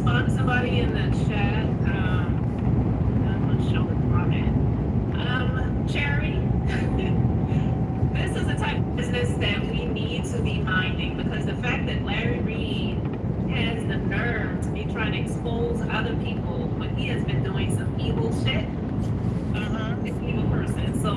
respond to somebody in the chat. I'm gonna show the comment. Cherry, this is the type of business that we need to be minding because the fact that Larry Reed has the nerve to be trying to expose other people when he has been doing some evil shit, an evil person. So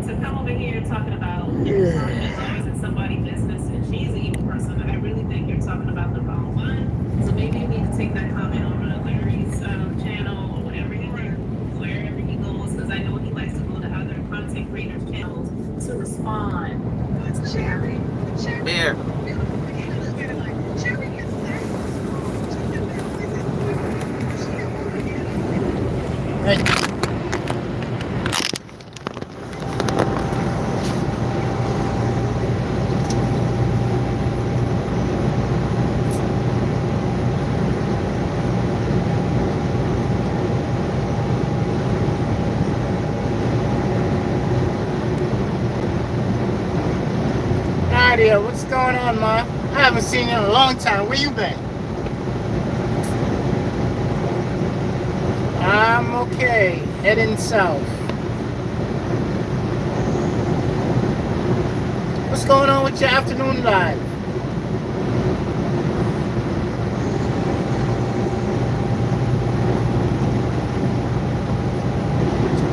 to come over here talking about Marsha is always in somebody's business and she's an evil person, I really think you're talking about the wrong one. So maybe you need to take that comment over to Larry's channel or whatever he thinks, wherever he goes, because I know he likes to go to other content creators' channels to respond. Cherry, Cherry, Bear. Cherry is Hey, Nadia, what's going on, Ma? I haven't seen you in a long time. Where you been? I'm okay. Heading south. What's going on with your afternoon live?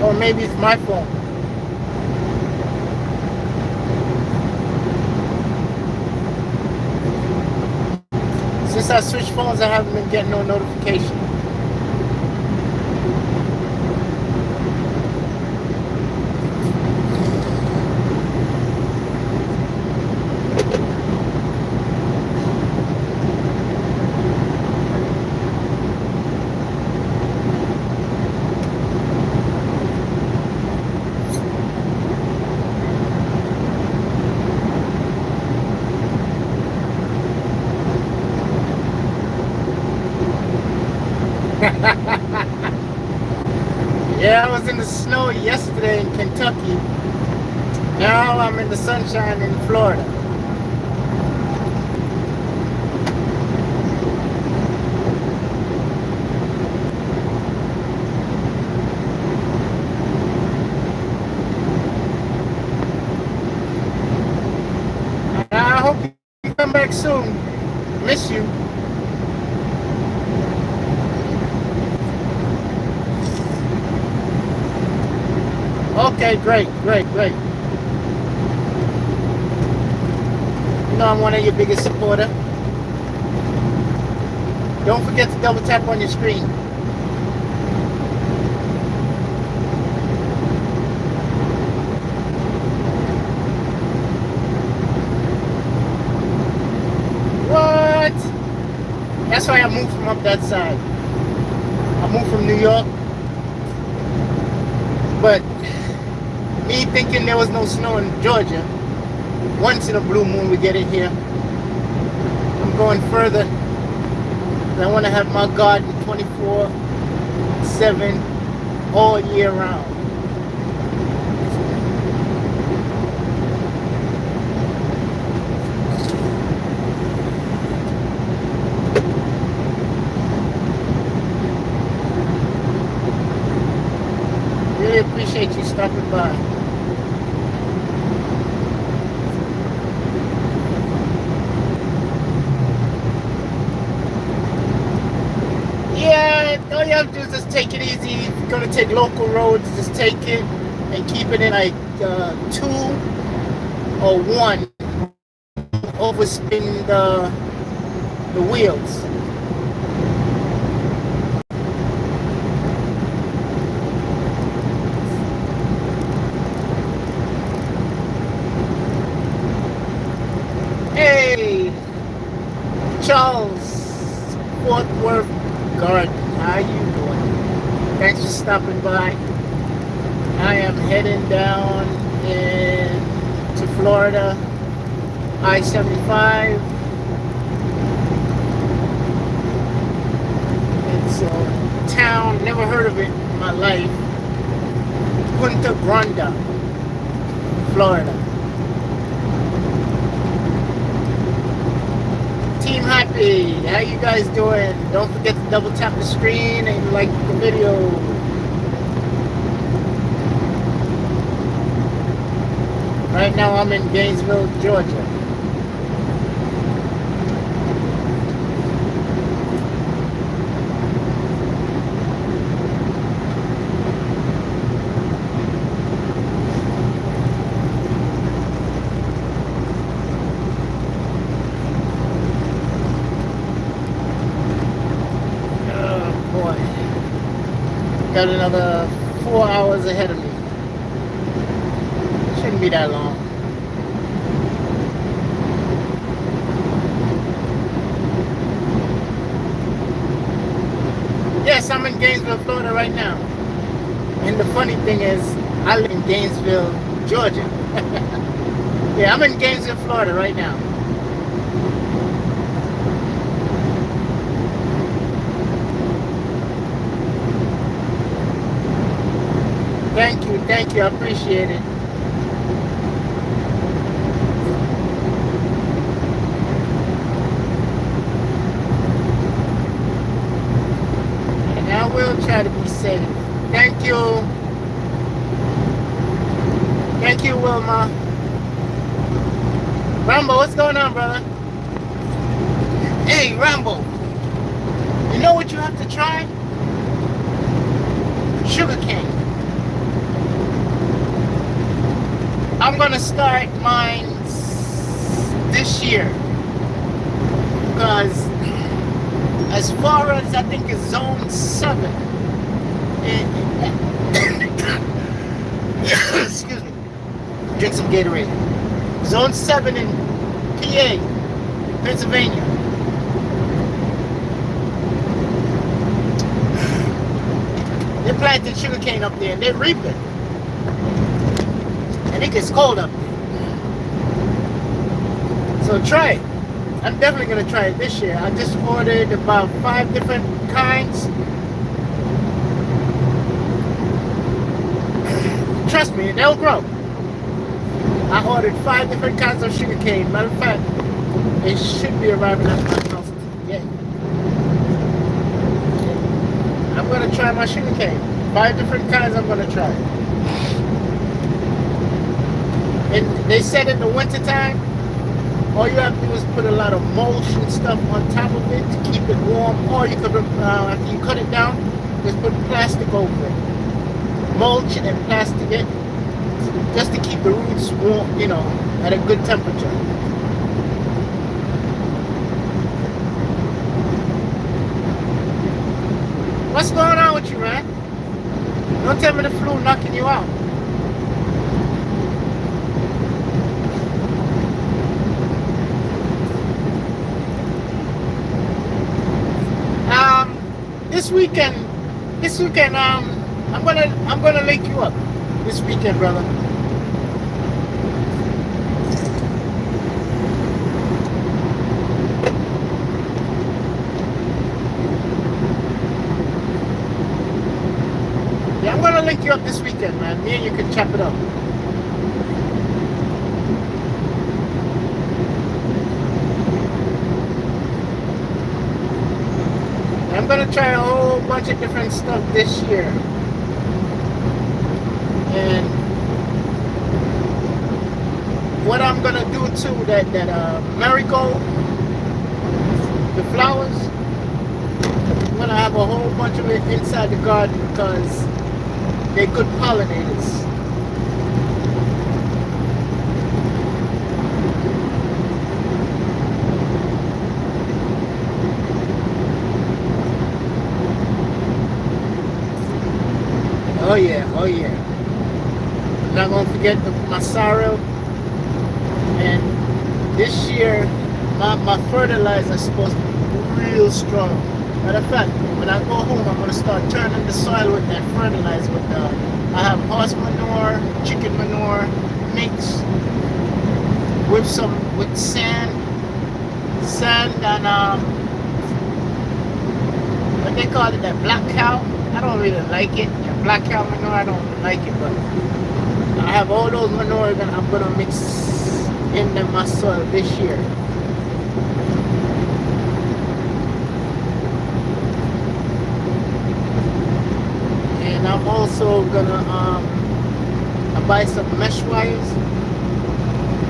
Or maybe it's my phone. Since I switched phones, I haven't been getting no notification. Yeah, I was in the snow yesterday in Kentucky. Now I'm in the sunshine in Florida. I hope you come back soon. Miss you. Okay, great. You know I'm one of your biggest supporters. Don't forget to double tap on your screen. What? That's why I moved from up that side. I moved from New York. But me thinking there was no snow in Georgia, once in a blue moon we get it here. I'm going further. I want to have my garden 24/7 all year round. Really appreciate you stopping by. Yeah, all you have to do is just take it easy. If you're gonna take local roads, just take it and keep it in like 2 or 1. Overspin the wheels. Hey, Charles, Fort Worth Garden, how you doing? Thanks for stopping by. I am heading down to Florida, I-75. It's a town, never heard of it in my life. Punta Granda, Florida. Team, how Happy. How you guys doing? Don't forget to double tap the screen and like the video. Right now I'm in Gainesville, Georgia. Got another 4 hours ahead of me. Shouldn't be that long. Yes, I'm in Gainesville, Florida right now. And the funny thing is, I live in Gainesville, Georgia. Yeah, I'm in Gainesville, Florida right now. Thank you, I appreciate it. And I will try to be safe. Thank you. Thank you, Wilma. Rambo, what's going on, brother? Hey, Rambo. You know what you have to try? Sugar cane. I'm gonna start mine this year because as far as I think is zone 7 excuse me, drink some Gatorade. Zone 7 in PA, Pennsylvania. They're planting sugarcane up there and they're reaping. And it gets cold up there. So try it. I'm definitely going to try it this year. I just ordered about 5 different kinds. Trust me, they'll grow. I ordered 5 different kinds of sugarcane. Matter of fact, it should be arriving at my house today. I'm going to try my sugarcane. 5 different kinds I'm going to try. And they said in the wintertime, all you have to do is put a lot of mulch and stuff on top of it to keep it warm. Or you could, after you cut it down, just put plastic over it. Mulch and plastic it, just to keep the roots warm, you know, at a good temperature. What's going on with you, man? Don't tell me the flu knocking you out. This weekend, I'm gonna link you up this weekend, brother. Yeah, I'm gonna link you up this weekend, man. Me and you can chop it up. I'm gonna try a whole bunch of different stuff this year. And what I'm gonna do too, that marigold, the flowers, I'm gonna have a whole bunch of it inside the garden because they're good pollinators. Oh yeah, oh yeah. I'm not gonna forget my sorrel. And this year, my fertilizer is supposed to be real strong. Matter of fact, when I go home, I'm gonna start turning the soil with that fertilizer. I have horse manure, chicken manure mixed with sand and what they call it, that black cow. I don't really like it. That black cow manure, I don't really like it, but I have all those manure that I'm gonna mix in my soil this year. also gonna I buy some mesh wires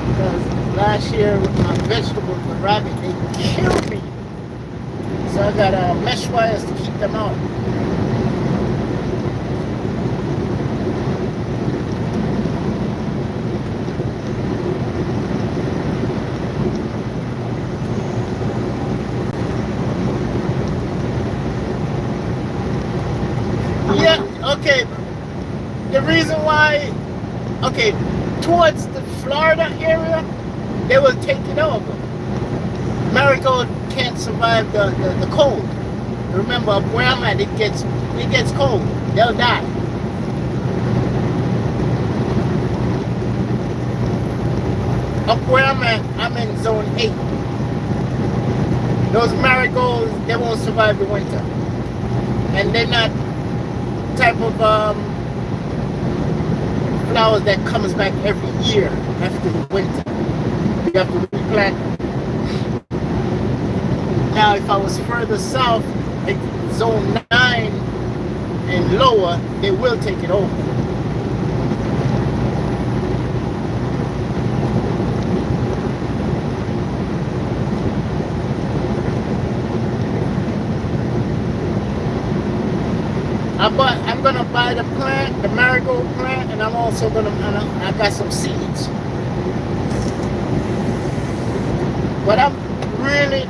because last year with my vegetables, the rabbit, they killed me. So I got mesh wires to keep them out. Yeah, okay. The reason why, okay, towards the Florida area, they will take it over. Marigold can't survive the cold. Remember, up where I'm at, it gets cold. They'll die. Up where I'm at, I'm in zone 8. Those marigolds, they won't survive the winter. And they're not type of flowers that comes back every year after the winter. You have to replant them. Now, if I was further south, like zone 9 and lower, they will take it over. I'm gonna buy the plant, the marigold plant, and I'm also I got some seeds. What I'm really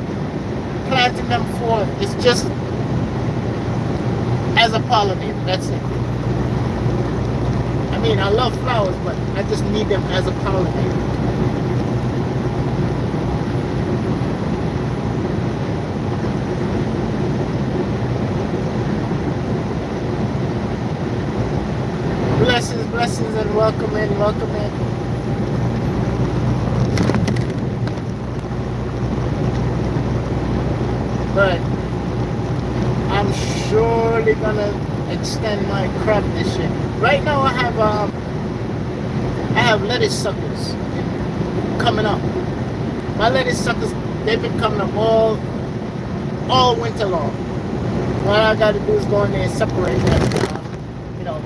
planting them for is just as a pollinator. That's it. I mean, I love flowers, but I just need them as a pollinator. Blessings, and welcome in. But I'm surely gonna extend my crop this year. Right now I have lettuce suckers coming up. My lettuce suckers, they've been coming up all winter long. All I gotta do is go in there and separate them,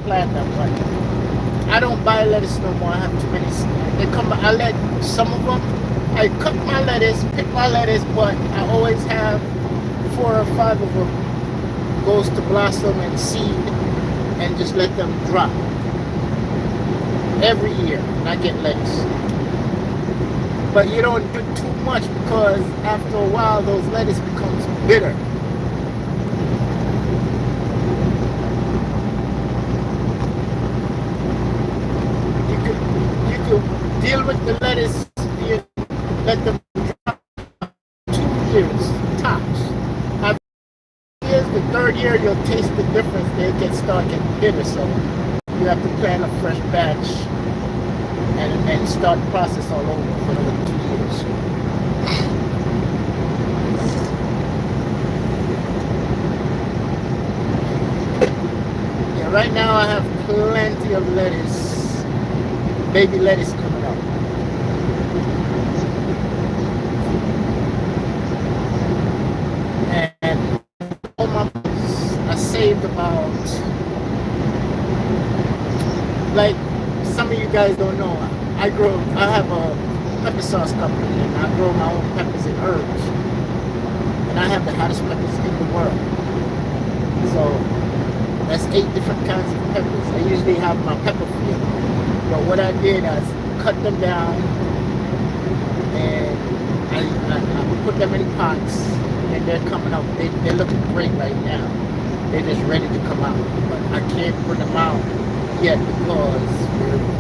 plant them. But I don't buy lettuce no more. I have too many. They come. I let some of them. I cut my lettuce, pick my lettuce, but I always have 4 or 5 of them goes to blossom and seed, and just let them drop every year, and I get lettuce. But you don't do too much because after a while, those lettuce becomes bitter. Deal with the lettuce, let them drop 2 years tops. After 2 years, the 3rd year, you'll taste the difference. They start getting bitter, so you have to plant a fresh batch and start the process all over for another 2 years. Yeah, right now I have plenty of lettuce, baby lettuce coming up. And all my I saved about, like some of you guys don't know, I have a pepper sauce company and I grow my own peppers and herbs. And I have the hottest peppers in the world. So that's 8 different kinds of peppers. I usually have my pepper field. But what I did is cut them down and I put them in pots, and they're coming out. They're looking great right now. They're just ready to come out. But I can't bring them out yet because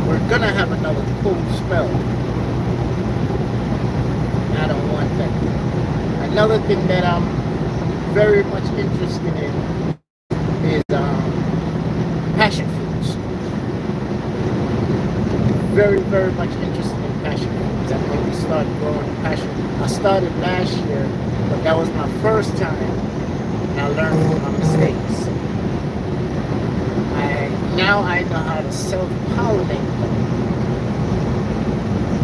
we're gonna have another cold spell. I don't want that. Another thing that I'm very much interested in is passion fruits. Very, very much interested in passion fruits. I'm going to start growing passion. I started last year, but that was my first time, and I learned from my mistakes. Now I know how to self-pollinate them,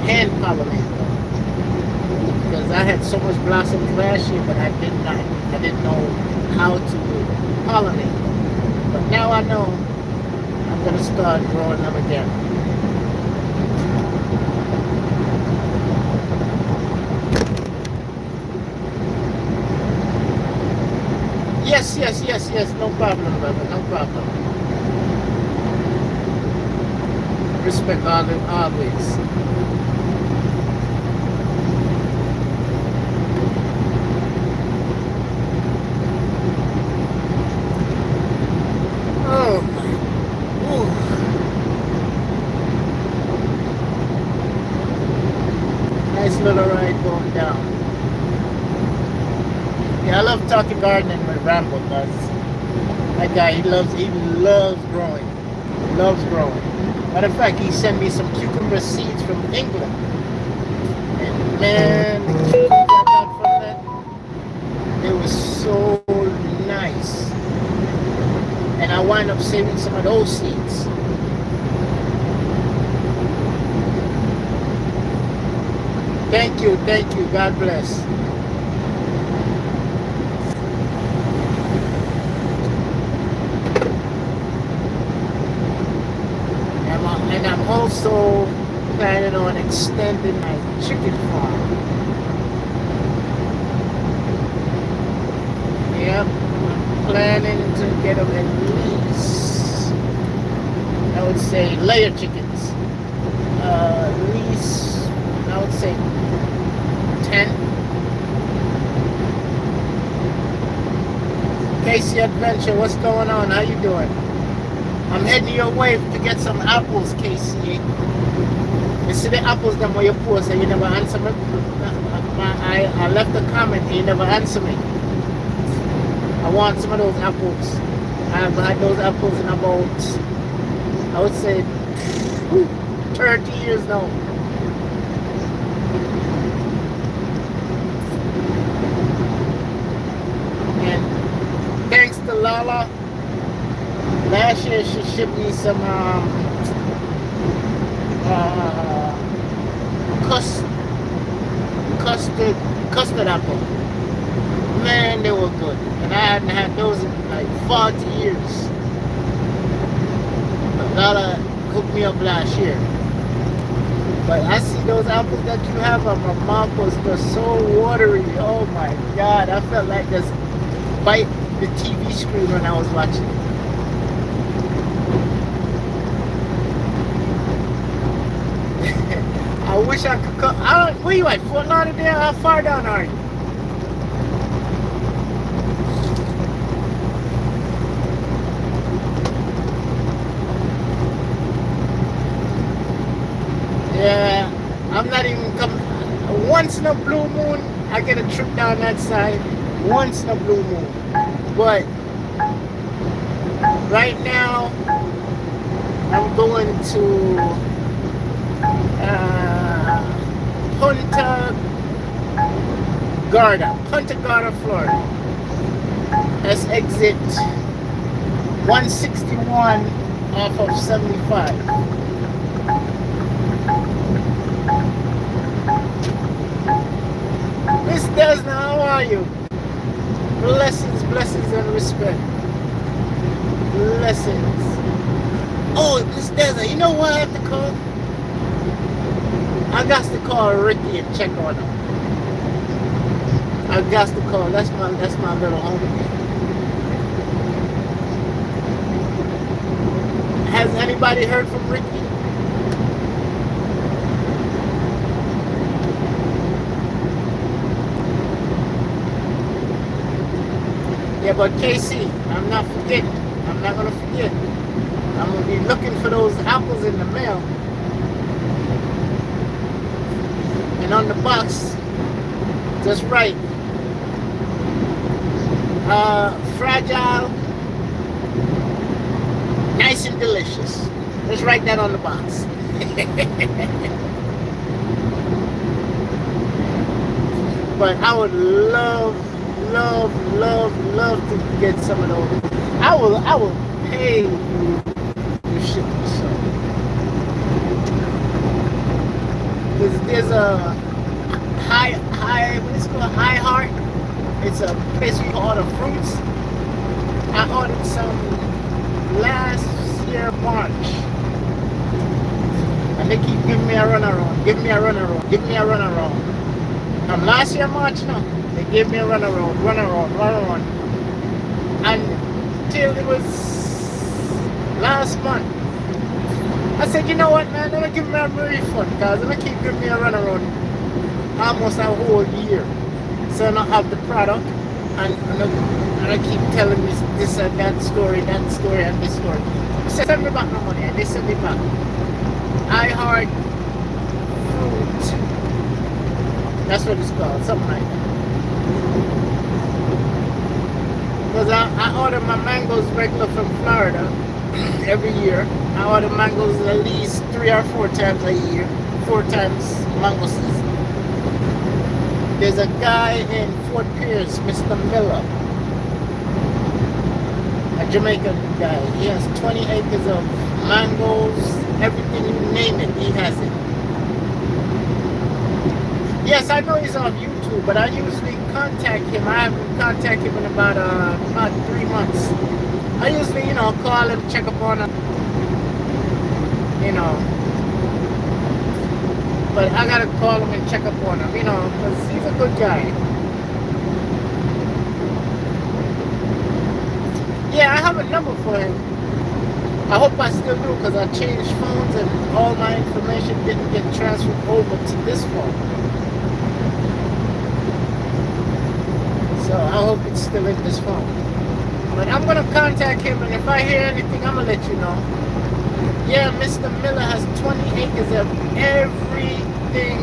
hand-pollinate them. Because I had so much blossoms last year, but I didn't know how to pollinate them. But now I know I'm gonna start growing them again. Yes, yes, yes, yes. No problem, brother. No problem. Respect always. Oh, ooh. Nice little ride going down. Yeah, I love talking gardening with Rambo because that guy, he loves growing. He loves growing. Matter of fact, he sent me some cucumber seeds from England. And man, the cucumbers I got from that, it was so nice. And I wind up saving some of those seeds. Thank you, thank you. God bless. And I'm also planning on extending my chicken farm. Yep, I'm planning to get them at least, I would say, layer chickens. At least, I would say 10. Casey Adventure, what's going on? How you doing? I'm heading your way to get some apples, Casey. You see the apples them where you post and you never answer me? I left a comment and you never answer me. I want some of those apples. I have had those apples in about, I would say, 30 years now. And thanks to Lala, last year she shipped me some custard apple. Man, they were good. And I hadn't had those in like 40 years. Lala hooked me up last year. But I see those apples that you have and my mouth was just so watery. Oh my God. I felt like just bite the TV screen when I was watching it. I wish I could come. Where you at? Fort Lauderdale? How far down are you? Yeah, I'm not even coming. Once in a blue moon, I get a trip down that side. Once in a blue moon. But right now, I'm going to Punta Garda, Florida. That's exit 161 off of 75. Miss Desna, how are you? Blessings, blessings, and respect. Blessings. Oh, Miss Desna, you know what I have to call? I got to call Ricky and check on him. I got to call. That's my little homie. Has anybody heard from Ricky? Yeah, but KC, I'm not forgetting. I'm not gonna forget. I'm gonna be looking for those apples in the mail. And on the box, just right. Fragile, nice and delicious. Just write that on the box. But I would love to get some of those. I will pay you to ship me some. There's a what is it called? High Heart. It's a place where you order fruits. I ordered some last year March. And they keep giving me a runaround, giving me a runaround, giving me a runaround. From last year March now, they gave me a runaround, runaround. Until it was last month. I said, you know what, man, they're gonna give me a refund because they're gonna keep giving me a runaround almost a whole year. So I don't have the product and I keep telling me this and that story and this story. Send me back my money and they send me back. I heart fruit. That's what it's called, something like that. Because I order my mangoes regular from Florida every year. I order mangoes at least 3 or 4 times a year. 4 times mango season. There's a guy in Fort Pierce, Mr. Miller. A Jamaican guy. He has 20 acres of mangoes, everything you name it, he has it. Yes, I know he's on YouTube, but I usually contact him. I haven't contacted him in about 3 months. I usually, call him, check up on him, But I gotta call him and check up on him, because he's a good guy. Yeah, I have a number for him. I hope I still do because I changed phones and all my information didn't get transferred over to this phone. So I hope it's still in this phone. But I'm going to contact him and if I hear anything, I'm going to let you know. Yeah, Mr. Miller has 20 acres of everything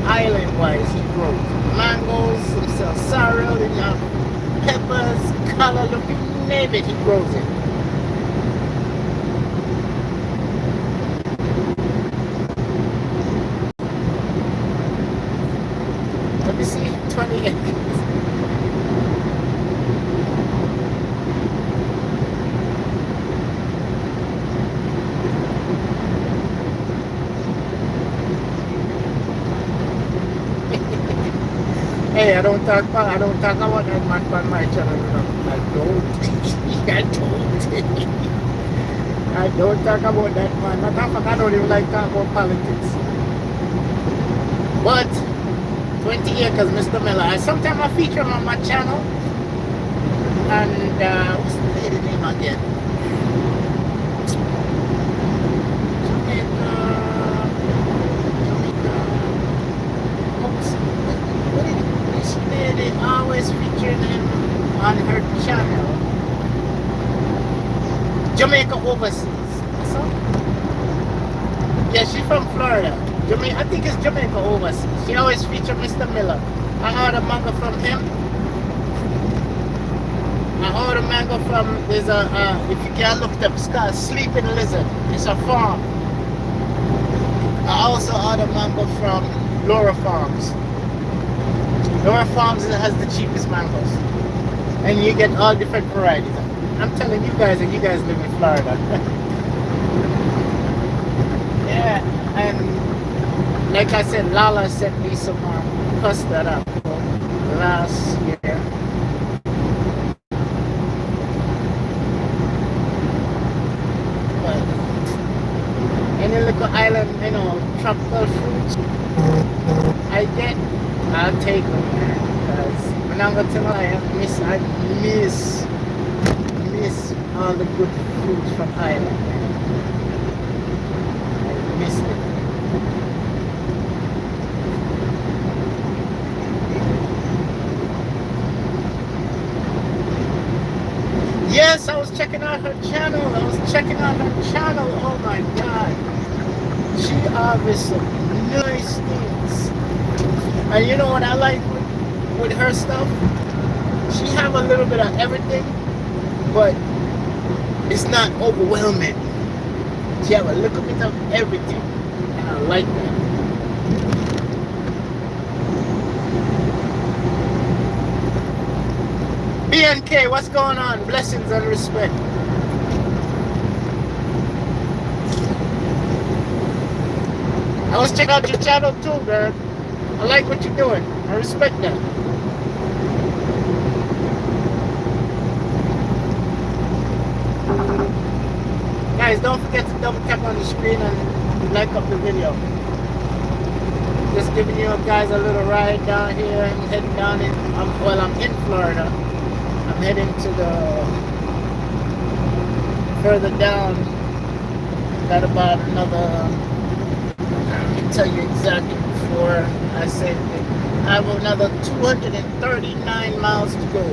island-wise he grows. Mangoes, some sorrel, peppers, cantaloupe, you name it, he grows it. Let me see, 20 acres. Hey, I don't talk about that man on my channel. I don't. I don't talk about that man. Matter of fact, I don't even like talking about politics. But 20 acres, Mr. Miller. Sometimes I feature him on my channel. And what's the lady name again? They always feature him on her channel. Jamaica Overseas. So, yeah, she's from Florida. I think it's Jamaica Overseas. She always features Mr. Miller. I order mango from him. I order mango from, there's if you can look it up, it's called Sleeping Lizard. It's a farm. I also order mango from Laura Farms. Laura Farms has the cheapest mangoes. And you get all different varieties. I'm telling you guys, and you guys live in Florida. Yeah, and like I said, Lala sent me some custard apple last year. But any little island, tropical fruits I get, I'll take them, man. Because when I'm gonna tell you, I miss all the good foods from Ireland, man. I miss it. Yes, I was checking out her channel. Oh my God. She harvests some nice things. And you know what I like with her stuff? She have a little bit of everything, but it's not overwhelming. She have a little bit of everything, and I like that. BNK, what's going on? Blessings and respect. I was checking out your channel too, man. I like what you're doing. I respect that. Guys, don't forget to double tap on the screen and like up the video. Just giving you guys a little ride down here. I'm heading down in, I'm in Florida. I'm heading to the, further down. Got about another, let me tell you exactly before I say anything. I have another 239 miles to go.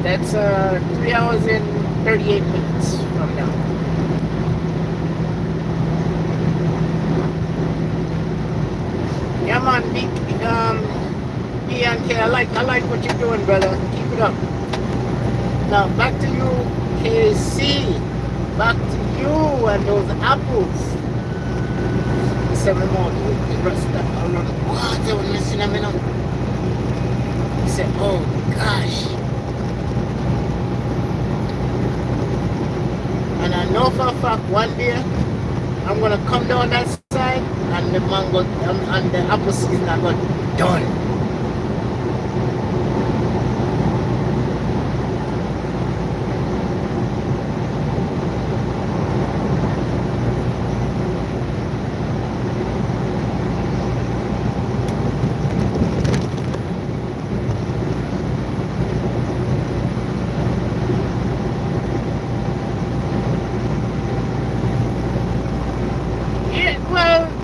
That's 3 hours and 38 minutes from now. Yeah, man, B and K, I like what you're doing, brother. Keep it up. Now back to you, KC. Back to you and those apples. The 7 more. The rest of what? They were missing a minute. He said, oh gosh. And I know for a fact one day I'm gonna come down that side and the mango and the apple season are going done.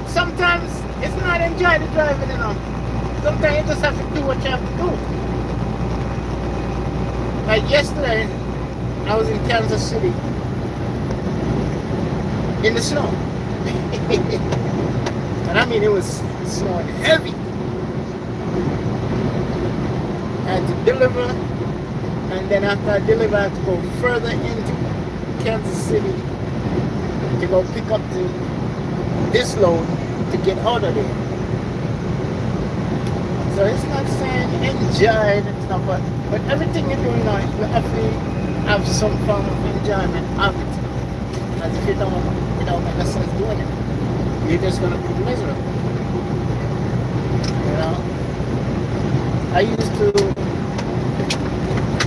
Sometimes it's not enjoy the driving, you know. Sometimes you just have to do what you have to do. Like yesterday, I was in Kansas City in the snow. And I mean, it was snowing heavy. I had to deliver, and then after I deliver, I had to go further into Kansas City to go pick up this load to get out of there. So it's not saying enjoy and stuff, but everything you're doing now, you have to have some form of enjoyment of it. As if you don't make a sense doing it, you're just gonna be miserable. You know?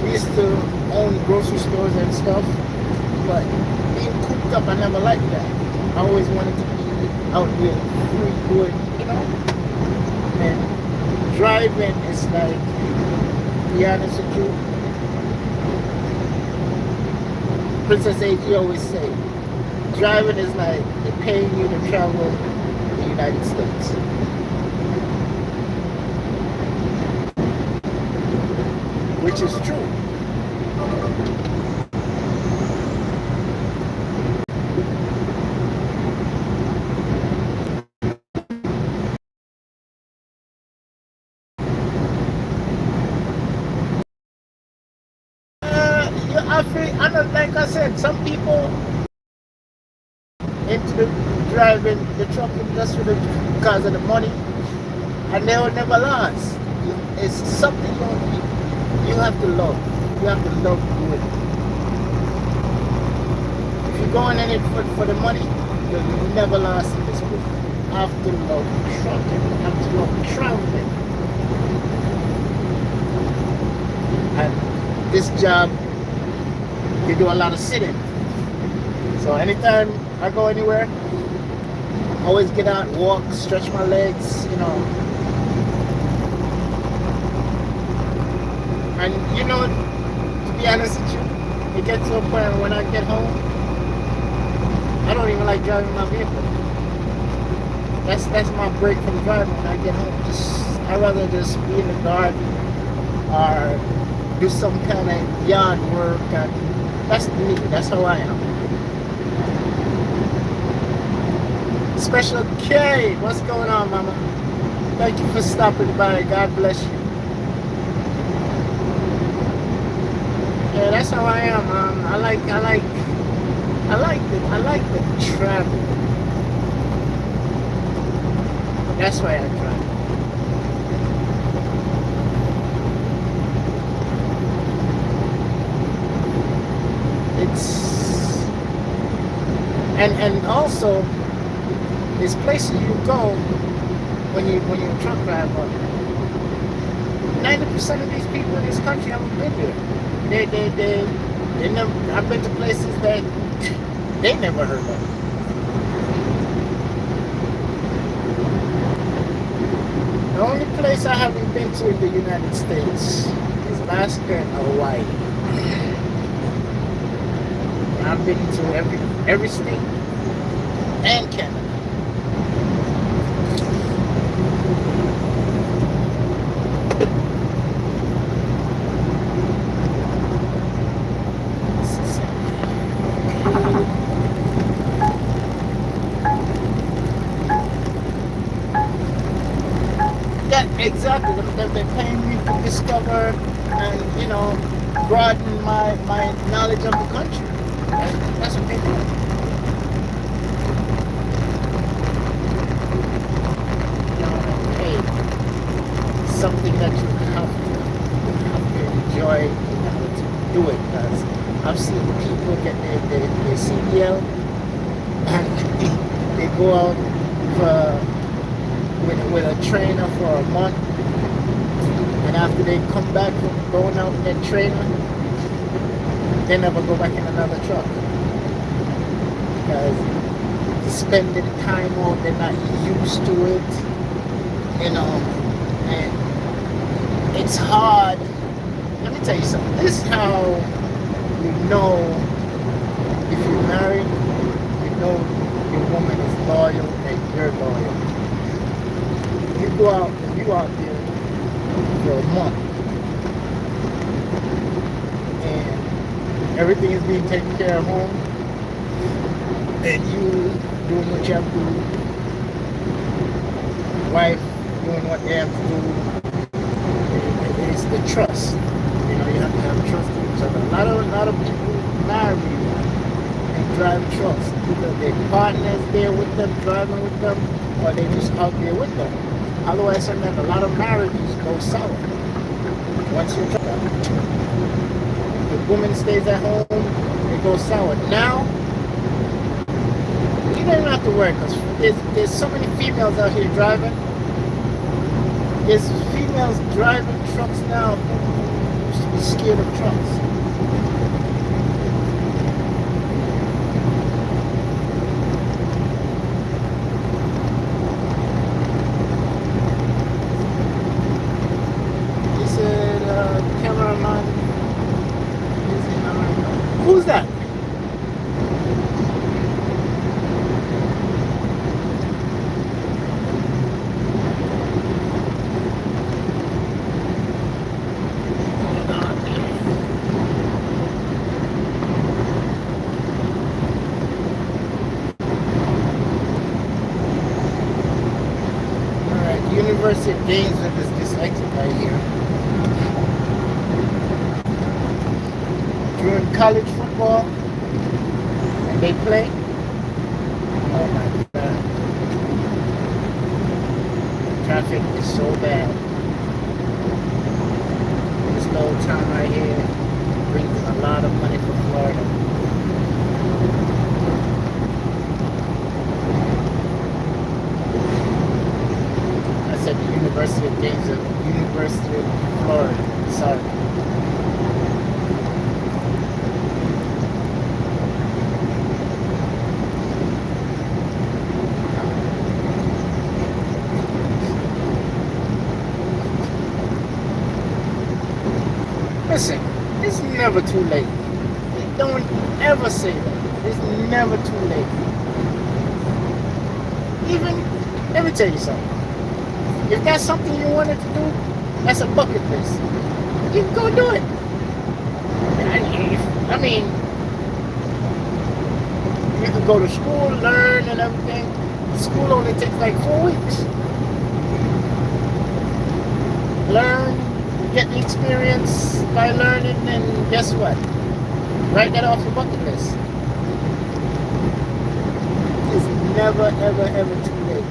We used to own grocery stores and stuff, but being cooped up, I never liked that. I always wanted to be out there, free good, you know. And driving is like, to be honest with you, Princess A.G. always say, driving is like they're paying you to travel the United States. Which is true. Like I said, some people into the driving the trucking just because of the money, and they will never last. It's something you have to love. You have to love doing it. If you're going in it for the money, you'll never last in this book. You have to love trucking. You have to love traveling. And this job, you do a lot of sitting. So anytime I go anywhere, I always get out, walk, stretch my legs, you know. And you know, to be honest with you, it gets to a point when I get home, I don't even like driving my vehicle. That's my break from driving when I get home. I'd rather just be in the garden or do some kind of yard work, and that's me. That's how I am. Special K, what's going on, Mama? Thank you for stopping by. God bless you. Yeah, that's how I am. I like the travel. That's why I travel. And also there's places you go when you're a truck driver. 90% of these people in this country haven't been there. they never. I've been to places that they never heard of. The only place I haven't been to in the United States is Alaska and Hawaii. I've been to every state and Canada. Yeah, exactly. They're paying me to discover and broaden my knowledge of the country. That's what they do. Hey, something that you have to enjoy, to do it. Because I've seen people get their CDL and they go out with a trainer for a month, and after they come back from going out with that trainer, they never go back in another truck because spending time out, they're not used to it, and it's hard. Let me tell you something. This is how you know if you're married, you know your woman is loyal and you're loyal. You go out there for a month and everything is being taken care of home and you doing what you have to do, wife doing what they have to do. It's the trust. You have to have trust in each other. A lot of people marry and drive trust. Either their partner's there with them, driving with them, or they just out there with them. Otherwise, a lot of marriages go sour once you try. The woman stays at home, it goes sour. Now, you don't have to worry because there's so many females out here driving. There's females driving trucks now who used to be scared of trucks. Cameraman is in America. Who's that? Alright, the University of Gainesville is this exit right here. During college football and they play, oh my god, traffic is so bad. This little town right here brings a lot of money for Florida. I said the University of Gainesville, University of Florida, sorry. Listen, it's never too late. Don't ever say that. It's never too late. Even, let me tell you something. If that's something you wanted to do, that's a bucket list. You can go do it. I mean, you can go to school, learn and everything. School only takes like 4 weeks. Learn, get the experience by learning, and guess what? Write that off your bucket list. It's never, ever, ever too late.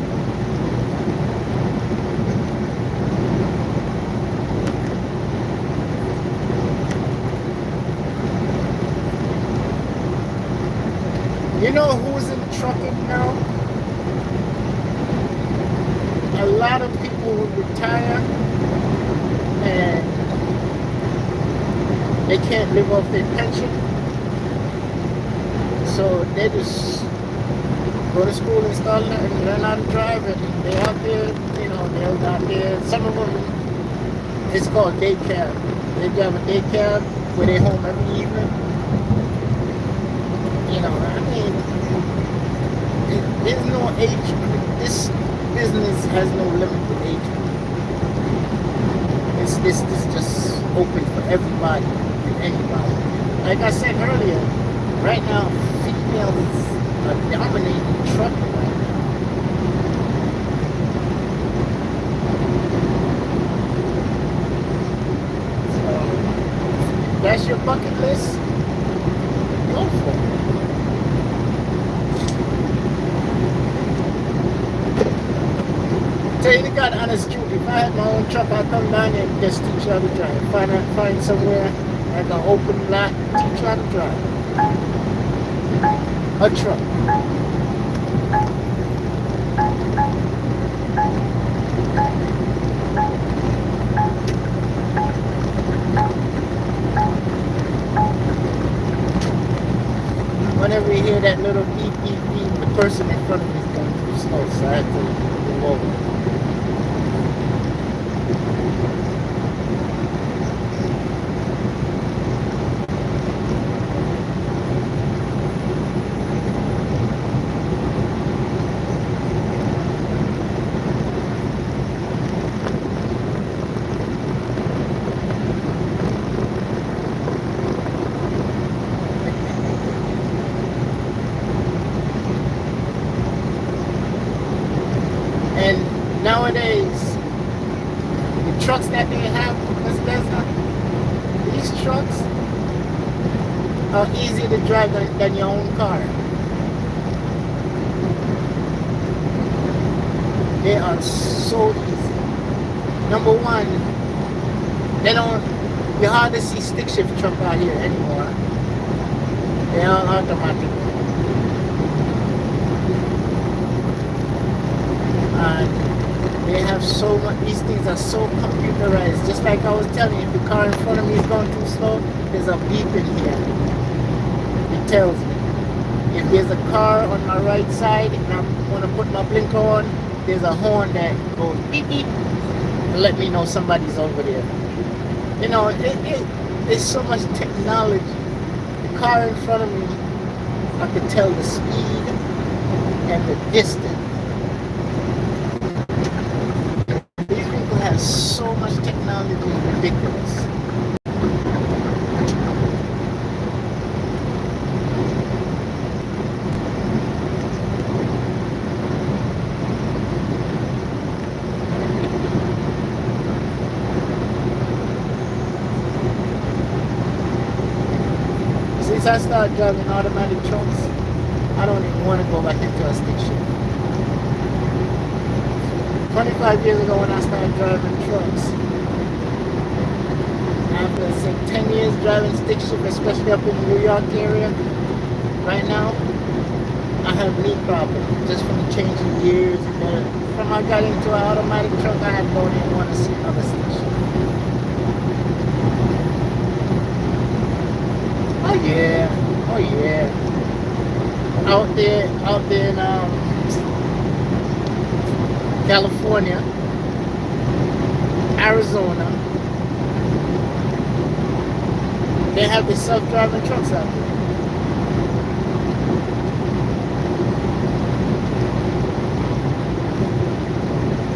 You know who's in trucking now? A lot of people who retire and they can't live off their pension, so they just go to school and start learn how to drive, and they out there, they're out there. Some of them, it's called day cab. They drive a day cab where they home every evening. I mean, there's no age. This business has no limit to age. This is just open for everybody and anybody. Like I said earlier, right now, females are dominating trucking right now. So, if that's your bucket list, go for it. Tell you the God honest truth, if I had my own truck, I'd come down here and just teach you how to drive. Find somewhere like an open lot, teach you how to drive. A truck. Whenever you hear that little beep, beep, beep, the person in front of me is going too slow, so I had to move over. And nowadays, the trucks that they have, these trucks are easier to drive than your own car. They are so easy. Number one, you hardly see stick shift truck out here anymore. They are automatic. And they have so much, these things are so computerized. Just like I was telling you, if the car in front of me is going too slow, there's a beep in here. It tells me. If there's a car on my right side and I want to put my blinker on, there's a horn that goes beep beep to let me know somebody's over there. There's so much technology. The car in front of me, I can tell the speed and the distance. These people have so much technology, it's ridiculous. Since I started driving automatic trucks, I don't even want to go back into a stick shift. 25 years ago when I started driving trucks, after say 10 years driving stick shift, especially up in the New York area, right now, I have knee problems just from changing gears. And from I got into an automatic truck, I don't even want to see another stick shift. Oh yeah. Out there in California, Arizona, they have the self-driving trucks out there.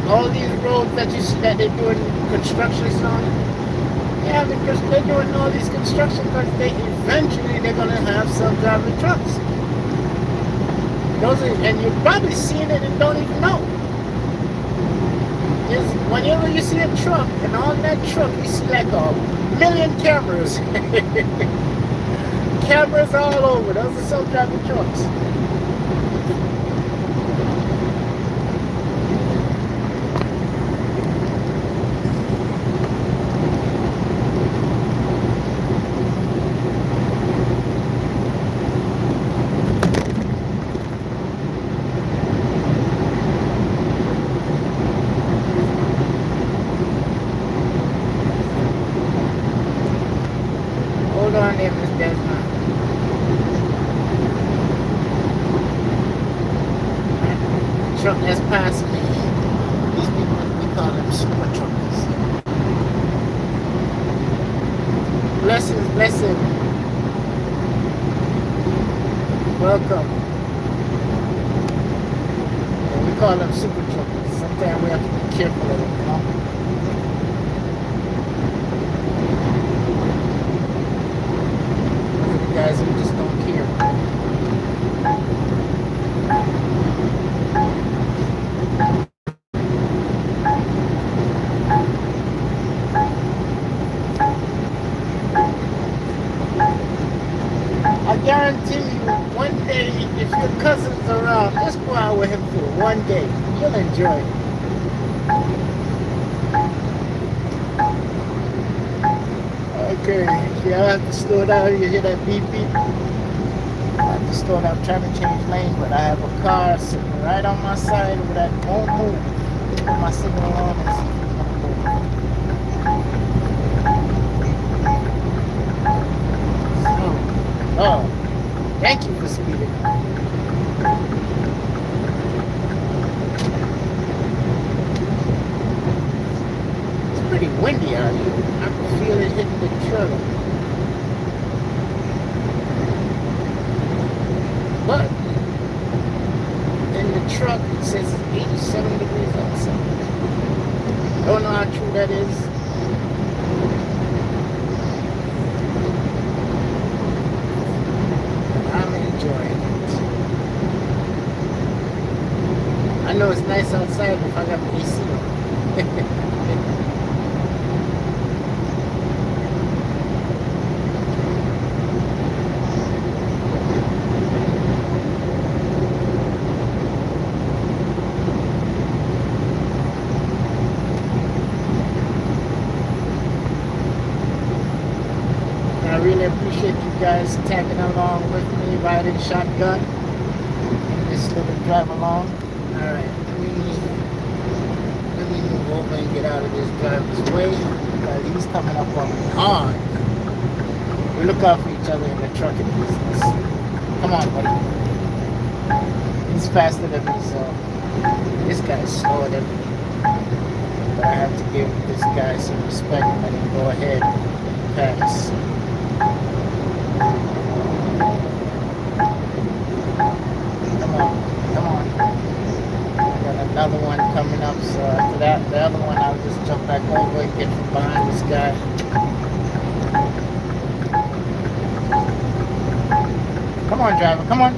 All these roads that you see that they're doing construction on, yeah, because they're doing all these construction because eventually they're gonna have self-driving trucks. And you're probably seeing it and don't even know. Whenever you see a truck, and on that truck you see like a million cameras. Cameras all over. Those are self-driving trucks. on there, Miss Desmond. Truck that's past me. These people, we call them super truckers. Blessings, blessings. Welcome. Yeah, we call them super truckers. Sometimes we have to be careful of them, you know? Those are the guys who just don't care. I guarantee you, one day, if your cousin's around, just go out with him for one day. You'll enjoy it. Okay, yeah, I have to slow down. You hear that beep beep? I have to slow down. I'm trying to change lane, but I have a car sitting right on my side that won't move. Put my signal on and see if it's gonna move. Oh, thank you for speeding. It's pretty windy out here. I can feel it hitting the trailer. But in the truck it says it's 87 degrees outside. Don't know how true that is. I'm enjoying it. I know it's nice outside if I got the AC on. I really appreciate you guys tagging along with me, riding shotgun in this little drive along. Alright, let me move over and get out of this driver's way because he's coming up on me hard. We look out for each other in the trucking business. Come on, buddy. He's faster than me, so this guy's slower than me. But I have to give this guy some respect and let him go ahead and pass. Come on. I got another one coming up, so after that, the other one, I'll just jump back over and get from behind this guy. Come on, driver, come on.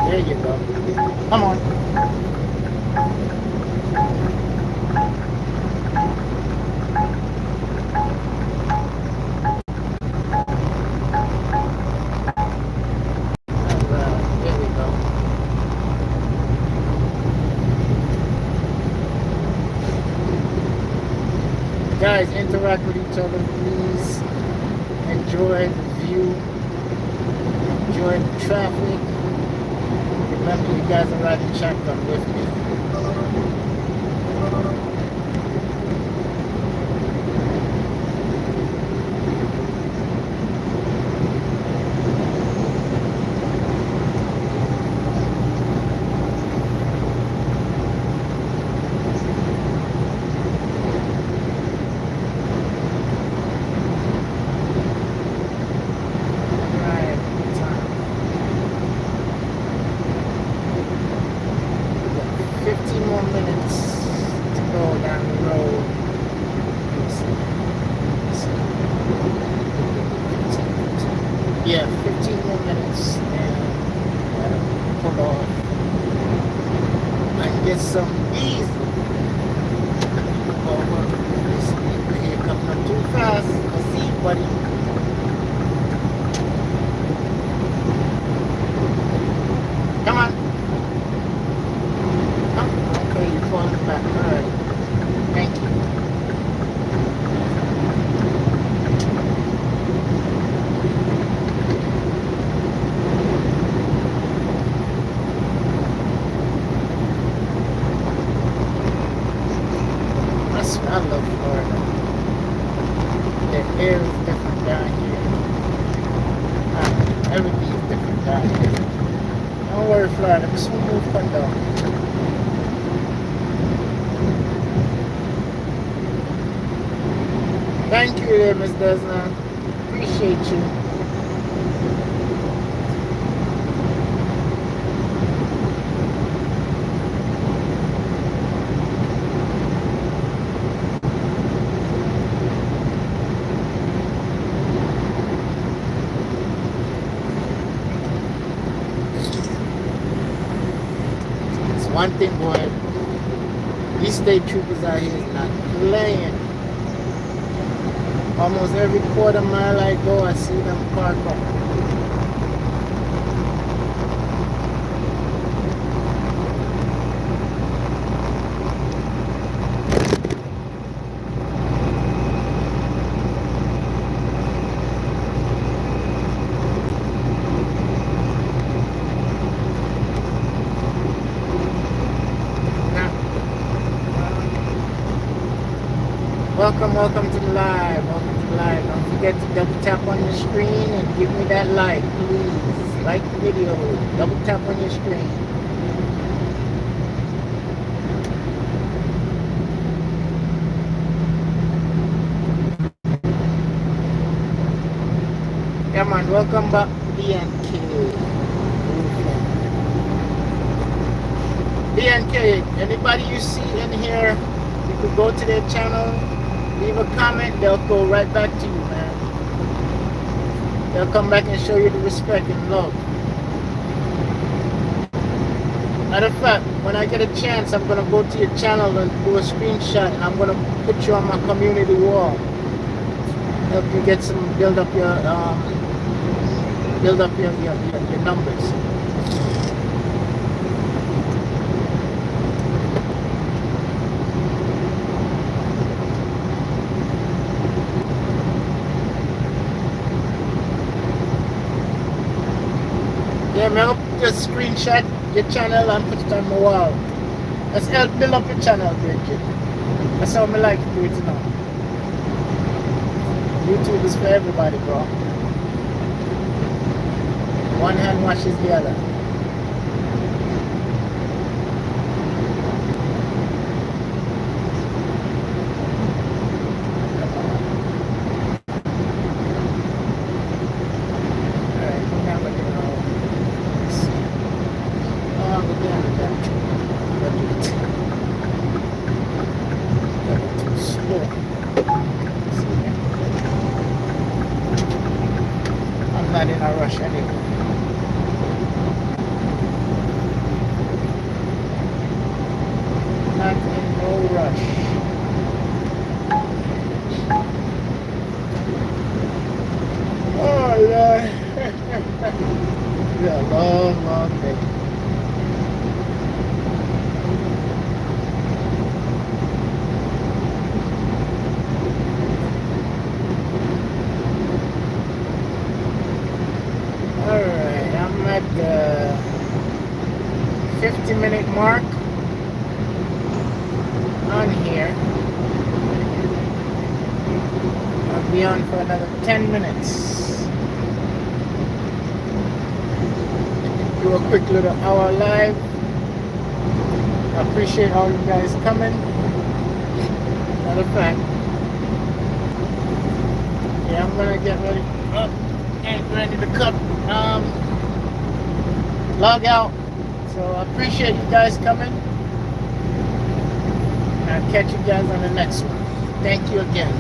There you go. Come on. Guys, interact with each other, please. Enjoy the view. Enjoy the traffic. Remember, you guys are riding shotgun with me. Alright, time. 15 more minutes to go down the road. Yeah, 15 more minutes and I'll pull off and get some easy over this people here coming up too fast. I see you, buddy. Come on. Okay, you're falling back. Alright. Thank you. I Alright, let me soon move cut down. Thank you there, Miss Desna. Appreciate you. It's one thing, boy. These state troopers out here is not playing. Almost every quarter mile I go, I see them park up. Welcome to the live. Welcome to the live. Don't forget to double tap on your screen and give me that like, please. Like the video. Double tap on your screen. Yeah, man. Welcome back, BNK. BNK. Anybody you see in here, you could go to their channel. Leave a comment, they'll go right back to you, man. They'll come back and show you the respect and love. Matter of fact, when I get a chance, I'm gonna go to your channel and do a screenshot, and I'm gonna put you on my community wall. Help you get some, build up your numbers. Yeah, man, I'll just screenshot your channel and put it on my wall. Let's help build up your channel, Bridget. That's how I like to do it now. YouTube is for everybody, bro. One hand washes the other. Not in a rush anyway. Not in no rush. Oh Lord. It's a long, long day. Alright, I'm at the 50-minute mark on here. I'll be on for another 10 minutes. Do a quick little hour live. I appreciate all you guys coming. Matter of fact, yeah, I'm gonna get ready. Get ready to cut. Log out. So I appreciate you guys coming. I'll catch you guys on the next one. Thank you again.